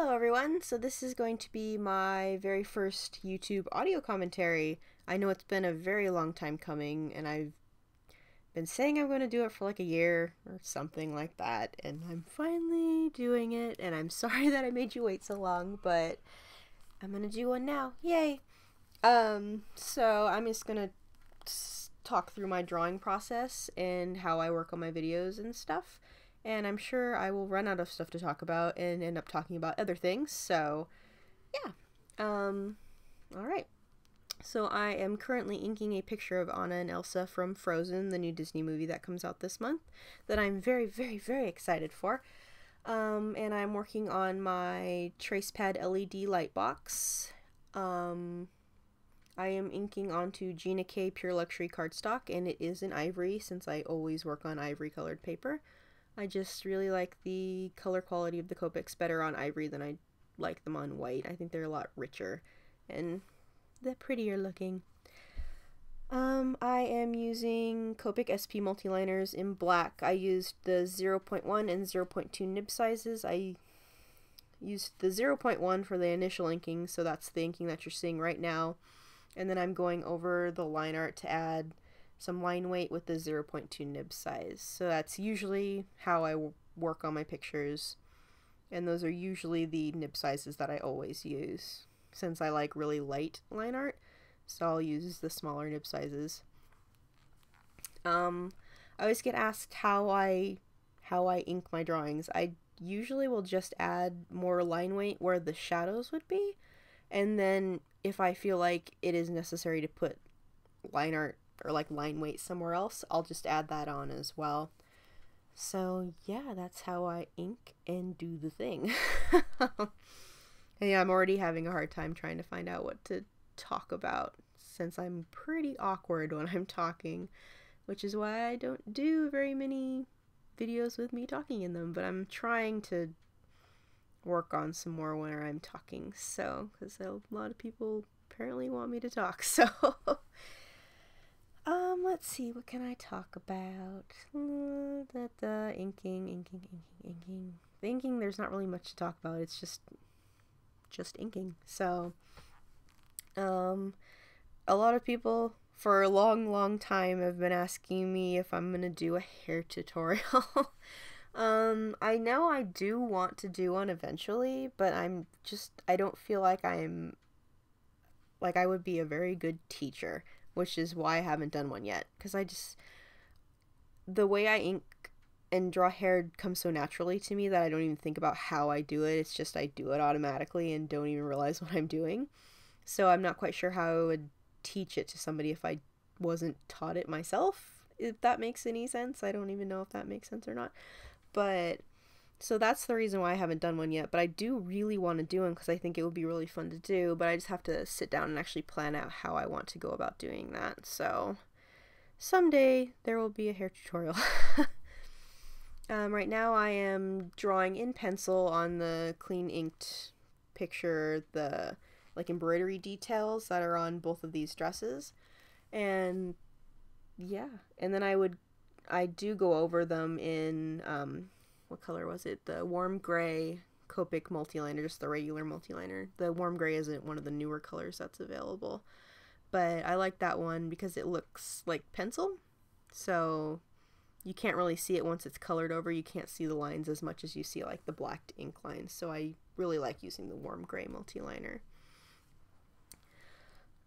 Hello everyone, so this is going to be my very first YouTube audio commentary. I know it's been a very long time coming and I've been saying I'm going to do it for like a year or something like that, and I'm finally doing it, and I'm sorry that I made you wait so long, but I'm going to do one now. Yay! So I'm just going to talk through my drawing process and how I work on my videos and stuff. And I'm sure I will run out of stuff to talk about and end up talking about other things, so yeah. Alright. So I am currently inking a picture of Anna and Elsa from Frozen, the new Disney movie that comes out this month, that I'm very, very, very excited for. And I'm working on my TracePad LED light box. I am inking onto Gina Pure Luxury Cardstock, and it is in ivory since I always work on ivory colored paper. I just really like the color quality of the Copics better on ivory than I like them on white. I think they're a lot richer and they're prettier looking. I am using Copic SP Multiliners in black. I used the 0.1 and 0.2 nib sizes. I used the 0.1 for the initial inking, so that's the inking that you're seeing right now. And then I'm going over the line art to add some line weight with the 0.2 nib size. So that's usually how I work on my pictures, and those are usually the nib sizes that I always use since I like really light line art, so I'll use the smaller nib sizes. I always get asked how I ink my drawings. I usually will just add more line weight where the shadows would be, and then if I feel like it is necessary to put line art or like line weight somewhere else, I'll just add that on as well. So yeah, that's how I ink and do the thing. Yeah, I'm already having a hard time trying to find out what to talk about since I'm pretty awkward when I'm talking, which is why I don't do very many videos with me talking in them, but I'm trying to work on some more when I'm talking, so because a lot of people apparently want me to talk, so let's see, what can I talk about? Inking. The inking, there's not really much to talk about. It's just inking. So, a lot of people for a long time have been asking me if I'm gonna do a hair tutorial. I know I do want to do one eventually, but I don't feel like I would be a very good teacher, which is why I haven't done one yet, because the way I ink and draw hair comes so naturally to me that I don't even think about how I do it. It's just I do it automatically and don't even realize what I'm doing. So I'm not quite sure how I would teach it to somebody if I wasn't taught it myself, if that makes any sense. I don't even know if that makes sense or not. But so that's the reason why I haven't done one yet, but I do really want to do one because I think it would be really fun to do, but I just have to sit down and actually plan out how I want to go about doing that. So someday there will be a hair tutorial. Right now I am drawing in pencil on the clean inked picture, the like embroidery details that are on both of these dresses, and yeah, and then I do go over them in what color was it? The warm gray Copic Multiliner, just the regular multiliner. The warm gray isn't one of the newer colors that's available, but I like that one because it looks like pencil, so you can't really see it once it's colored over. You can't see the lines as much as you see like the black ink lines, so I really like using the warm gray multiliner.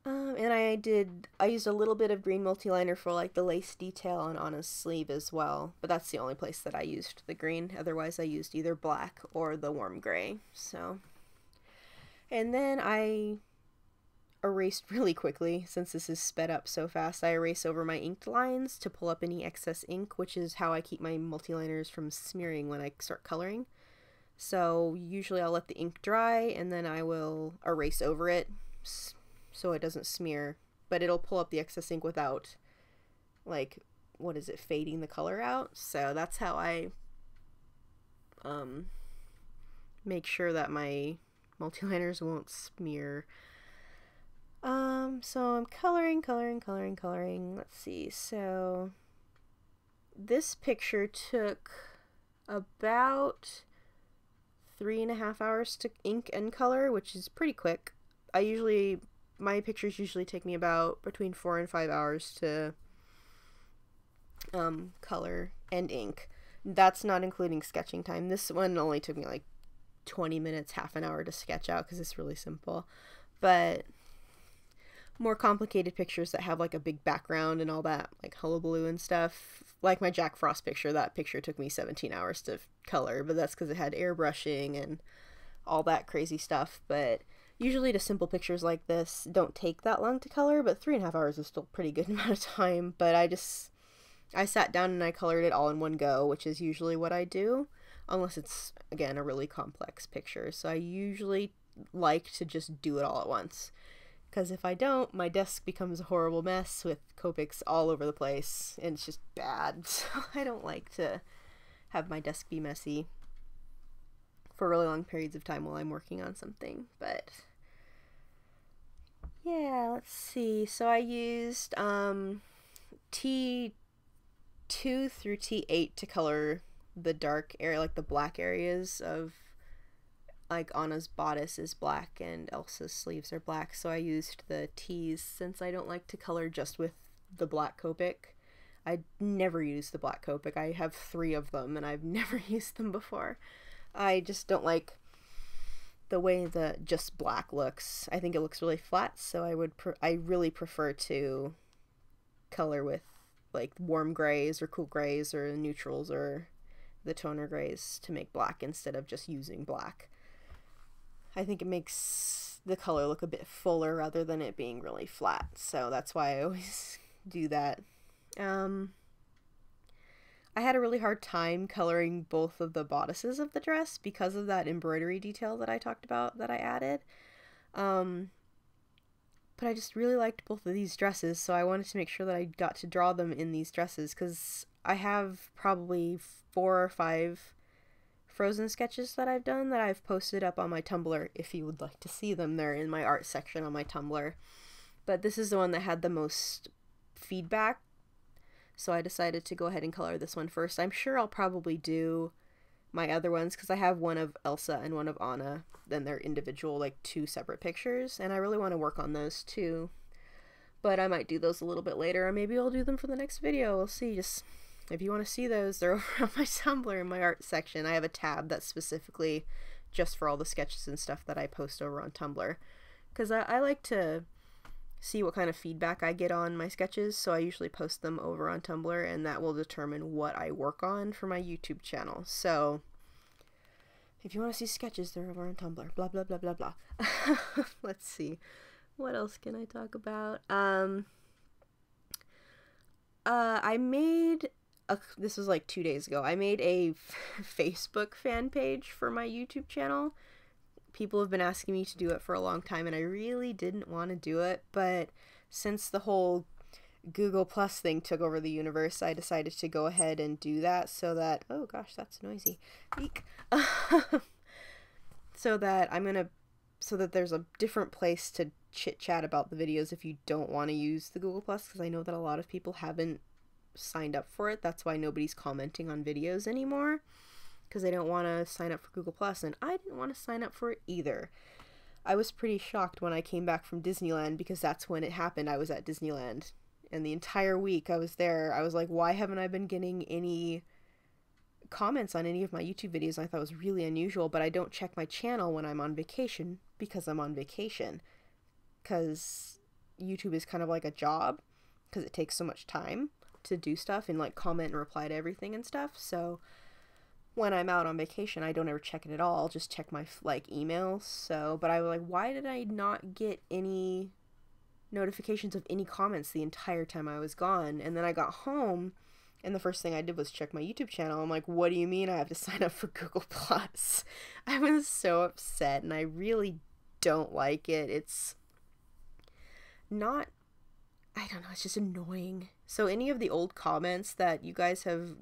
And I used a little bit of green multiliner for like the lace detail on Anna's sleeve as well, but that's the only place that I used the green. Otherwise I used either black or the warm gray. So, and then I erased really quickly, since this is sped up so fast. I erase over my inked lines to pull up any excess ink, which is how I keep my multiliners from smearing when I start coloring. So usually I'll let the ink dry and then I will erase over it so it doesn't smear, but it'll pull up the excess ink without, like, what is it, fading the color out. So that's how I make sure that my multiliners won't smear. So I'm coloring. Let's see, so this picture took about 3.5 hours to ink and color, which is pretty quick. My pictures usually take me about between 4 and 5 hours to color and ink. That's not including sketching time. This one only took me like 20 minutes, half an hour to sketch out because it's really simple. But more complicated pictures that have like a big background and all that, like hullabaloo and stuff, like my Jack Frost picture, that picture took me 17 hours to color, but that's because it had airbrushing and all that crazy stuff. But usually the simple pictures like this don't take that long to color, but 3.5 hours is still a pretty good amount of time. But I sat down and I colored it all in one go, which is usually what I do, unless it's, again, a really complex picture. So I usually like to just do it all at once, because if I don't, my desk becomes a horrible mess with Copics all over the place, and it's just bad. So I don't like to have my desk be messy for really long periods of time while I'm working on something. But yeah, let's see. So I used T2 through T8 to color the dark area, like the black areas of, like, Anna's bodice is black and Elsa's sleeves are black, so I used the T's since I don't like to color just with the black Copic. I never use the black Copic. I have 3 of them and I've never used them before. I just don't like the way the just black looks. I think it looks really flat, so I really prefer to color with like warm grays or cool grays or neutrals or the toner grays to make black instead of just using black. I think it makes the color look a bit fuller rather than it being really flat, so that's why I always do that. I had a really hard time coloring both of the bodices of the dress because of that embroidery detail that I talked about that I added. But I just really liked both of these dresses, so I wanted to make sure that I got to draw them in these dresses, because I have probably 4 or 5 Frozen sketches that I've done that I've posted up on my Tumblr. If you would like to see them, they're in my art section on my Tumblr. But this is the one that had the most feedback, so I decided to go ahead and color this one first. I'm sure I'll probably do my other ones, because I have one of Elsa and one of Anna, then they're individual, like 2 separate pictures, and I really want to work on those too. But I might do those a little bit later, or maybe I'll do them for the next video. We'll see. Just if you want to see those, they're over on my Tumblr in my art section. I have a tab that's specifically just for all the sketches and stuff that I post over on Tumblr, because I like to see what kind of feedback I get on my sketches, so I usually post them over on Tumblr, and that will determine what I work on for my YouTube channel. So if you want to see sketches, they're over on Tumblr. Blah blah blah blah blah. Let's see, what else can I talk about? I made this was like 2 days ago. I made a Facebook fan page for my YouTube channel. People have been asking me to do it for a long time, and I really didn't want to do it, but since the whole Google Plus thing took over the universe, I decided to go ahead and do that, so that, oh gosh, that's noisy. Eek. so that there's a different place to chit chat about the videos if you don't want to use the Google Plus, because I know that a lot of people haven't signed up for it. That's why nobody's commenting on videos anymore, because they don't want to sign up for Google Plus, and I didn't want to sign up for it either. I was pretty shocked when I came back from Disneyland, because that's when it happened. I was at Disneyland, and the entire week I was there, I was like, why haven't I been getting any comments on any of my YouTube videos? And I thought it was really unusual, but I don't check my channel when I'm on vacation, because I'm on vacation, because YouTube is kind of like a job, because it takes so much time to do stuff and like comment and reply to everything and stuff. So when I'm out on vacation, I don't ever check it at all. I'll just check my like emails. So, but I was like, why did I not get any notifications of any comments the entire time I was gone? And then I got home, and the first thing I did was check my YouTube channel. I'm like, what do you mean I have to sign up for Google Plus? I was so upset, and I really don't like it. It's not, I don't know, it's just annoying. So any of the old comments that you guys have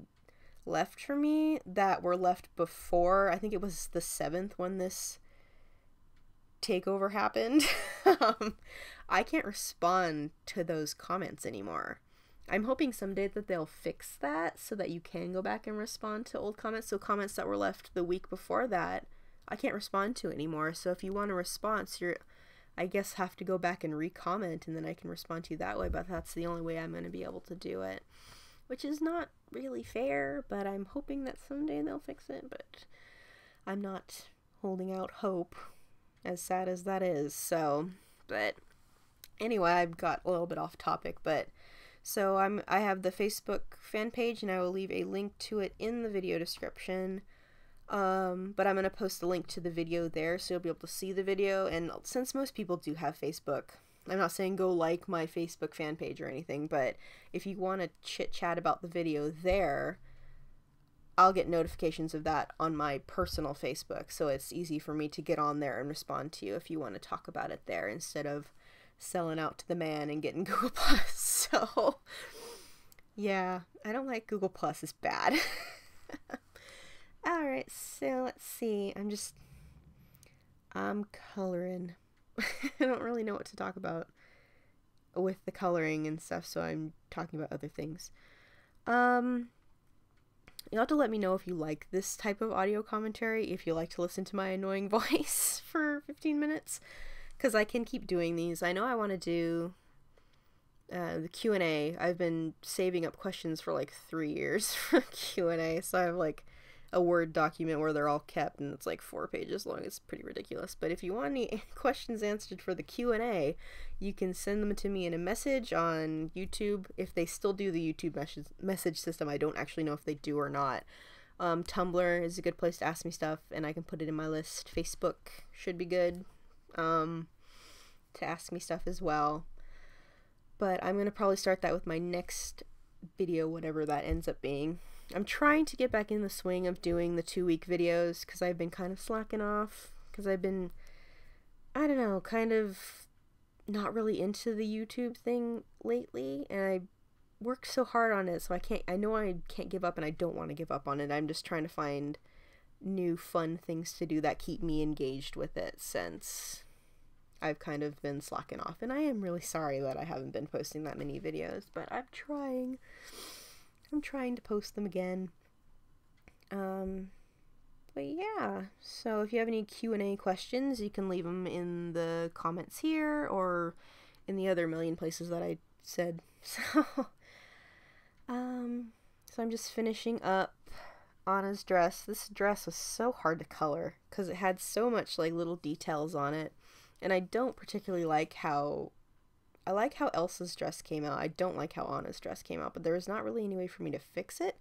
left for me that were left before, I think it was the 7th when this takeover happened, I can't respond to those comments anymore. I'm hoping someday that they'll fix that so that you can go back and respond to old comments. So comments that were left the week before that, I can't respond to anymore. So if you want a response, I guess have to go back and re-comment, and then I can respond to you that way, but that's the only way I'm going to be able to do it, which is not really fair, but I'm hoping that someday they'll fix it, but I'm not holding out hope, as sad as that is. So, but anyway, I've got a little bit off topic, but so I have the Facebook fan page, and I will leave a link to it in the video description. But I'm going to post a link to the video there, so you'll be able to see the video. And since most people do have Facebook, I'm not saying go like my Facebook fan page or anything, but if you want to chit chat about the video there, I'll get notifications of that on my personal Facebook, so it's easy for me to get on there and respond to you if you want to talk about it there instead of selling out to the man and getting Google Plus. So yeah, I don't like Google Plus. It's bad. Alright, so let's see. I'm coloring. I don't really know what to talk about with the coloring and stuff, so I'm talking about other things. You'll have to let me know if you like this type of audio commentary, if you like to listen to my annoying voice for 15 minutes, because I can keep doing these. I know I want to do the Q&A. I've been saving up questions for like 3 years for Q&A, so I have like a Word document where they're all kept, and it's like 4 pages long. It's pretty ridiculous. But if you want any questions answered for the Q&A, you can send them to me in a message on YouTube. If they still do the YouTube message system, I don't actually know if they do or not. Tumblr is a good place to ask me stuff, and I can put it in my list. Facebook should be good to ask me stuff as well. But I'm going to probably start that with my next video, whatever that ends up being. I'm trying to get back in the swing of doing the 2-week videos, because I've been kind of slacking off, because I've been, I don't know, kind of not really into the YouTube thing lately, and I worked so hard on it, so I know I can't give up, and I don't want to give up on it. I'm just trying to find new fun things to do that keep me engaged with it, since I've kind of been slacking off, and I am really sorry that I haven't been posting that many videos, but I'm trying to post them again. But yeah, so if you have any Q&A questions, you can leave them in the comments here or in the other million places that I said. So I'm just finishing up Anna's dress. This dress was so hard to color because it had so much like little details on it, and I don't particularly like how I like how Elsa's dress came out. I don't like how Anna's dress came out, but there was not really any way for me to fix it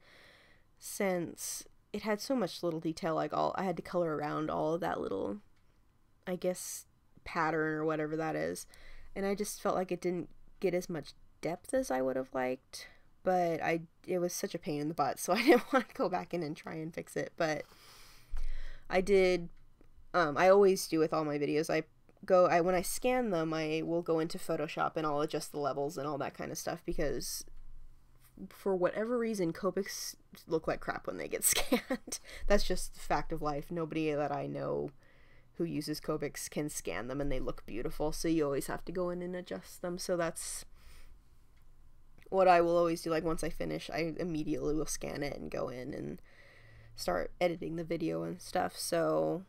since it had so much little detail. Like I had to color around all of that little, I guess, pattern or whatever that is, and I just felt like it didn't get as much depth as I would have liked. But it was such a pain in the butt, so I didn't want to go back in and try and fix it. But I did. I always do with all my videos. When I scan them, I will go into Photoshop and I'll adjust the levels and all that kind of stuff, because for whatever reason, Copics look like crap when they get scanned. That's just the fact of life. Nobody that I know who uses Copics can scan them and they look beautiful, so you always have to go in and adjust them. So that's what I will always do. Like once I finish, I immediately will scan it and go in and start editing the video and stuff. So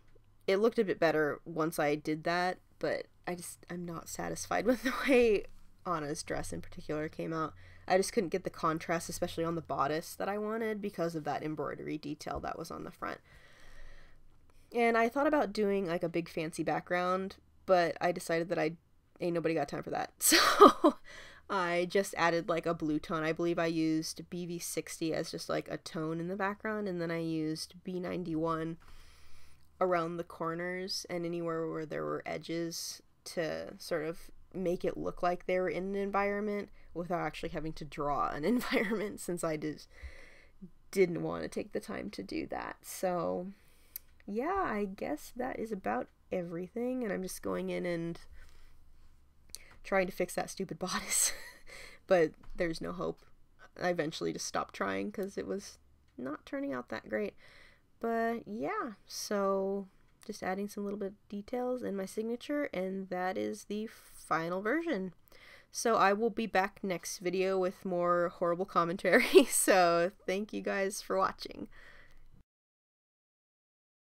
it looked a bit better once I did that, but I'm not satisfied with the way Anna's dress in particular came out. I just couldn't get the contrast, especially on the bodice, that I wanted because of that embroidery detail that was on the front. And I thought about doing like a big fancy background, but I decided that ain't nobody got time for that. So I just added like a blue tone. I believe I used BV60 as just like a tone in the background, and then I used B91 around the corners and anywhere where there were edges to sort of make it look like they were in an environment without actually having to draw an environment, since I didn't want to take the time to do that. So yeah, I guess that is about everything, and I'm just going in and trying to fix that stupid bodice. But there's no hope. I eventually just stopped trying because it was not turning out that great. But yeah, so just adding some little bit of details in my signature, and that is the final version. So I will be back next video with more horrible commentary. So thank you guys for watching.